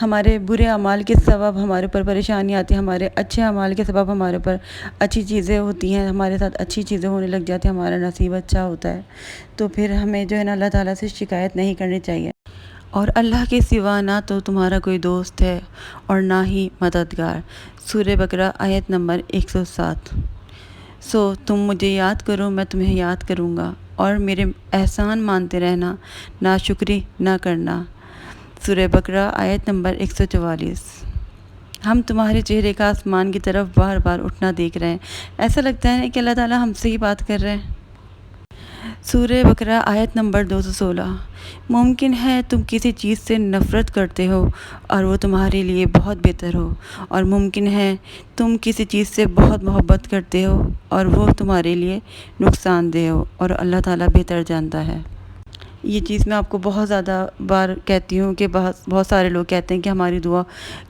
ہمارے برے اعمال کے سبب ہمارے اوپر پریشانی آتی ہے، ہمارے اچھے اعمال کے سبب ہمارے اوپر اچھی چیزیں ہوتی ہیں، ہمارے ساتھ اچھی چیزیں ہونے لگ جاتی ہیں، ہمارا نصیب اچھا ہوتا ہے، تو پھر ہمیں جو ہے نا اللہ تعالیٰ سے شکایت نہیں کرنی چاہیے۔ اور اللہ کے سوا نہ تو تمہارا کوئی دوست ہے اور نہ ہی مددگار۔ سورہ بقرہ آیت نمبر 107۔ تم مجھے یاد کرو، میں تمہیں یاد کروں گا، اور میرے احسان مانتے رہنا، ناشکری نہ کرنا۔ سورہ بقرہ آیت نمبر 144۔ ہم تمہارے چہرے کا آسمان کی طرف بار بار اٹھنا دیکھ رہے ہیں، ایسا لگتا ہے کہ اللہ تعالیٰ ہم سے ہی بات کر رہے ہیں۔ سورہ بقرہ آیت نمبر 216۔ ممکن ہے تم کسی چیز سے نفرت کرتے ہو اور وہ تمہارے لیے بہت بہتر ہو، اور ممکن ہے تم کسی چیز سے بہت محبت کرتے ہو اور وہ تمہارے لیے نقصان دہ ہو، اور اللہ تعالیٰ بہتر جانتا ہے۔ یہ چیز میں آپ کو بہت زیادہ بار کہتی ہوں کہ بہت سارے لوگ کہتے ہیں کہ ہماری دعا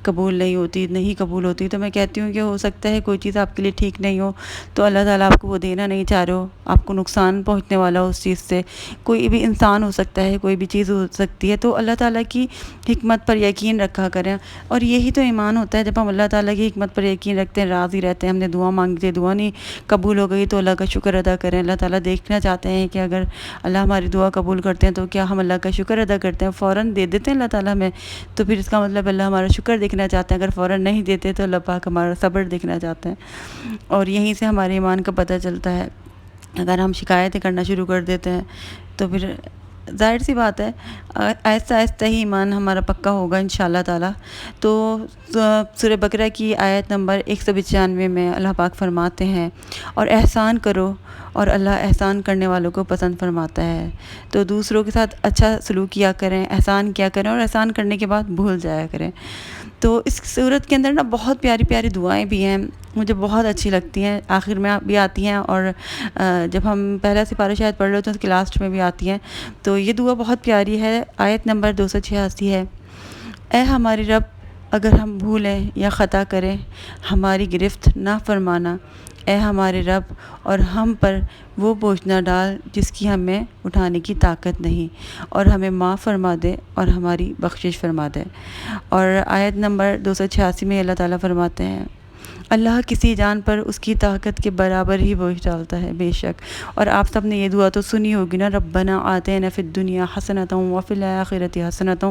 قبول نہیں قبول ہوتی، تو میں کہتی ہوں کہ ہو سکتا ہے کوئی چیز آپ کے لیے ٹھیک نہیں ہو، تو اللہ تعالیٰ آپ کو وہ دینا نہیں چاہ رہے ہو، آپ کو نقصان پہنچنے والا ہو اس چیز سے۔ کوئی بھی انسان ہو سکتا ہے، کوئی بھی چیز ہو سکتی ہے، تو اللہ تعالیٰ کی حکمت پر یقین رکھا کریں، اور یہی تو ایمان ہوتا ہے۔ جب ہم اللہ تعالیٰ کی حکمت پر یقین رکھتے ہیں، راضی رہتے ہیں، ہم نے دعا مانگی تھی، دعا نہیں قبول ہو گئی، تو اللہ کا شکر ادا کریں۔ اللہ تعالیٰ دیکھنا چاہتے ہیں کہ اگر اللہ ہماری دعا قبول کرتے ہیں تو کیا ہم اللہ کا شکر ادا کرتے ہیں، فوراً دے دیتے ہیں اللہ تعالیٰ ہمیں، تو پھر اس کا مطلب اللہ ہمارا شکر دیکھنا چاہتے ہیں۔ اگر فوراً نہیں دیتے تو اللہ پاک ہمارا صبر دیکھنا چاہتے ہیں، اور یہیں سے ہمارے ایمان کا پتہ چلتا ہے۔ اگر ہم شکایتیں کرنا شروع کر دیتے ہیں تو پھر ظاہر سی بات ہے آہستہ آہستہ ہی ایمان ہمارا پکا ہوگا انشاءاللہ تعالیٰ۔ تو سورہ بقرہ کی آیت نمبر 195 میں اللہ پاک فرماتے ہیں، اور احسان کرو، اور اللہ احسان کرنے والوں کو پسند فرماتا ہے۔ تو دوسروں کے ساتھ اچھا سلوک کیا کریں، احسان کیا کریں، اور احسان کرنے کے بعد بھول جایا کریں۔ تو اس صورت کے اندر نا بہت پیاری پیاری دعائیں بھی ہیں، مجھے بہت اچھی لگتی ہیں، آخر میں بھی آتی ہیں، اور جب ہم پہلا سپارہ شاید پڑھ رہے ہوتے ہیں اس کے لاسٹ میں بھی آتی ہیں۔ تو یہ دعا بہت پیاری ہے، آیت نمبر 286 ہے۔ اے ہماری رب، اگر ہم بھولیں یا خطا کریں، ہماری گرفت نہ فرمانا۔ اے ہمارے رب، اور ہم پر وہ بوجھ نہ ڈال جس کی ہمیں اٹھانے کی طاقت نہیں، اور ہمیں معاف فرما دے اور ہماری بخشش فرما دے۔ اور آیت نمبر 286 میں اللہ تعالیٰ فرماتے ہیں، اللہ کسی جان پر اس کی طاقت کے برابر ہی بوجھ ڈالتا ہے، بے شک۔ اور آپ سب نے یہ دعا تو سنی ہوگی نا، ربنا آتینا فی الدنیا حسنۃ وفی الآخرۃ حسنۃ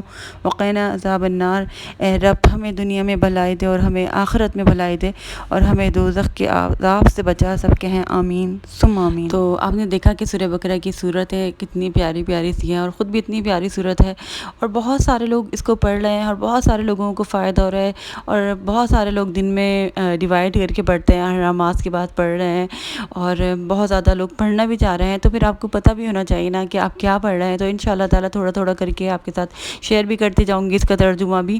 وقنا عذاب النار۔ اے رب، ہمیں دنیا میں بھلائی دے اور ہمیں آخرت میں بھلائی دے، اور ہمیں دوزخ کے عذاب سے بچا۔ سب کہیں آمین ثم آمین۔ تو آپ نے دیکھا کہ سورہ بقرہ کی صورت ہے کتنی پیاری پیاری سی ہے، اور خود بھی اتنی پیاری صورت ہے، اور بہت سارے لوگ اس کو پڑھ رہے ہیں، اور بہت سارے لوگوں کو فائدہ ہو رہا ہے، اور بہت سارے لوگ دن میں ڈیوائڈ کر کے پڑھتے ہیں، ہر نماز کے بعد پڑھ رہے ہیں، اور بہت زیادہ لوگ پڑھنا بھی چاہ رہے ہیں۔ تو پھر آپ کو پتہ بھی ہونا چاہیے نا کہ آپ کیا پڑھ رہے ہیں، تو انشاءاللہ تعالیٰ تھوڑا تھوڑا کر کے آپ کے ساتھ شیئر بھی کرتی جاؤں گی اس کا ترجمہ بھی۔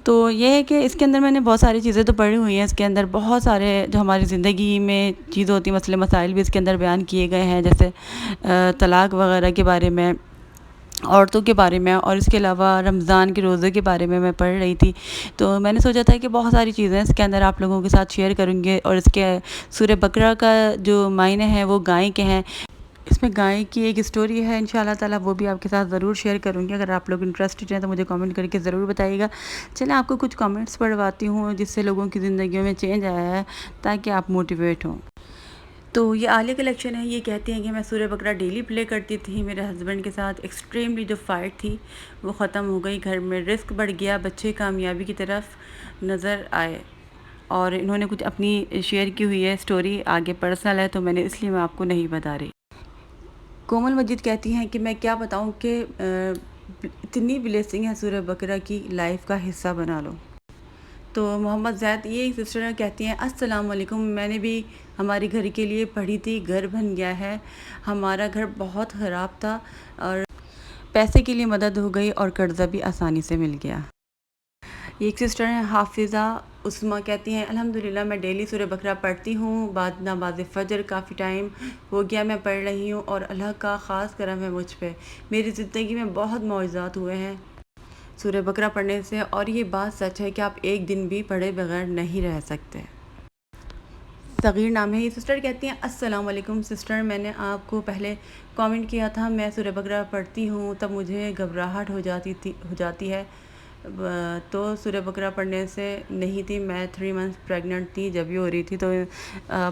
تو یہ ہے کہ اس کے اندر میں نے بہت ساری چیزیں تو پڑھی ہوئی ہیں، اس کے اندر بہت سارے جو ہماری زندگی میں چیزیں ہوتی ہیں، مسئلے مسائل بھی اس کے اندر بیان کیے گئے ہیں، جیسے طلاق وغیرہ کے بارے میں، عورتوں کے بارے میں، اور اس کے علاوہ رمضان کے روزے کے بارے میں پڑھ رہی تھی۔ تو میں نے سوچا تھا کہ بہت ساری چیزیں اس کے اندر آپ لوگوں کے ساتھ شیئر کروں گے، اور اس کے سورہ بقرہ کا جو معنی ہے وہ گائے کے ہیں، اس میں گائے کی ایک اسٹوری ہے، انشاءاللہ تعالیٰ وہ بھی آپ کے ساتھ ضرور شیئر کروں گی۔ اگر آپ لوگ انٹرسٹڈ ہیں تو مجھے کامنٹ کر کے ضرور بتائیے گا۔ چلیں آپ کو کچھ کامنٹس پڑھواتی ہوں جس سے لوگوں کی زندگیوں میں چینج آیا ہے، تاکہ آپ موٹیویٹ ہوں۔ تو یہ عالیہ کلیکشن ہے، یہ کہتی ہیں کہ میں سورہ بقرہ ڈیلی پلے کرتی تھی، میرے ہسبینڈ کے ساتھ ایکسٹریملی جو فائٹ تھی وہ ختم ہو گئی، گھر میں رزق بڑھ گیا، بچے کامیابی کی طرف نظر آئے۔ اور انہوں نے کچھ اپنی شیئر کی ہوئی ہے اسٹوری، آگے پرسنل ہے تو میں اس لیے آپ کو نہیں بتا رہی۔ کومل مجید کہتی ہیں کہ میں کیا بتاؤں کہ اتنی بلیسنگ ہے سورہ بقرہ کی، لائف کا حصہ بنا لو۔ تو محمد زید یہ سسٹر کہتی ہیں، السلام علیکم، میں نے بھی ہماری گھر کے لیے پڑھی تھی، گھر بن گیا ہے، ہمارا گھر بہت خراب تھا اور پیسے کے لیے مدد ہو گئی اور قرضہ بھی آسانی سے مل گیا۔ ایک سسٹر ہیں حافظہ عثمہ، کہتی ہیں الحمدللہ میں ڈیلی سورہ بقرہ پڑھتی ہوں، بعد نماز فجر کافی ٹائم ہو گیا میں پڑھ رہی ہوں، اور اللہ کا خاص کرم ہے مجھ پہ، میری زندگی میں بہت معجزات ہوئے ہیں سورہ بقرہ پڑھنے سے، اور یہ بات سچ ہے کہ آپ ایک دن بھی پڑھے بغیر نہیں رہ سکتے۔ صغیر نام ہے یہ سسٹر، کہتی ہیں السلام علیکم سسٹر، میں نے آپ کو پہلے کامنٹ کیا تھا، میں سورہ بقرہ پڑھتی ہوں تب مجھے گھبراہٹ ہو جاتی ہے، تو سورہ بقرہ پڑھنے سے نہیں تھی، میں 3 منتھ پریگننٹ تھی جب یہ ہو رہی تھی، تو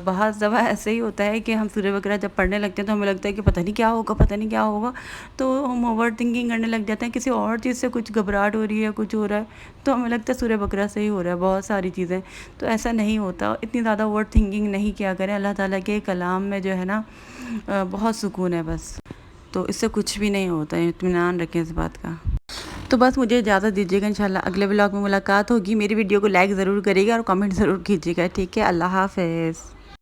بعض دفعہ ایسے ہی ہوتا ہے کہ ہم سورہ بقرہ جب پڑھنے لگتے ہیں تو ہمیں لگتا ہے کہ پتہ نہیں کیا ہوگا، پتہ نہیں کیا ہوگا، تو ہم اوور تھنکنگ کرنے لگ جاتے ہیں، کسی اور چیز سے کچھ گھبراہٹ ہو رہی ہے، کچھ ہو رہا ہے تو ہمیں لگتا ہے سورہ بقرہ سے ہی ہو رہا ہے بہت ساری چیزیں، تو ایسا نہیں ہوتا، اتنی زیادہ اوور تھنکنگ نہیں کیا کریں، اللہ تعالیٰ کے کلام میں جو ہے نا بہت سکون ہے بس، تو اس سے کچھ بھی نہیں ہوتا ہے، اطمینان رکھیں اس بات کا۔ تو بس مجھے اجازت دیجیے گا، انشاءاللہ اگلے ولاگ میں ملاقات ہوگی، میری ویڈیو کو لائک ضرور کریے گا اور کمنٹ ضرور کیجیے گا، ٹھیک ہے، اللہ حافظ۔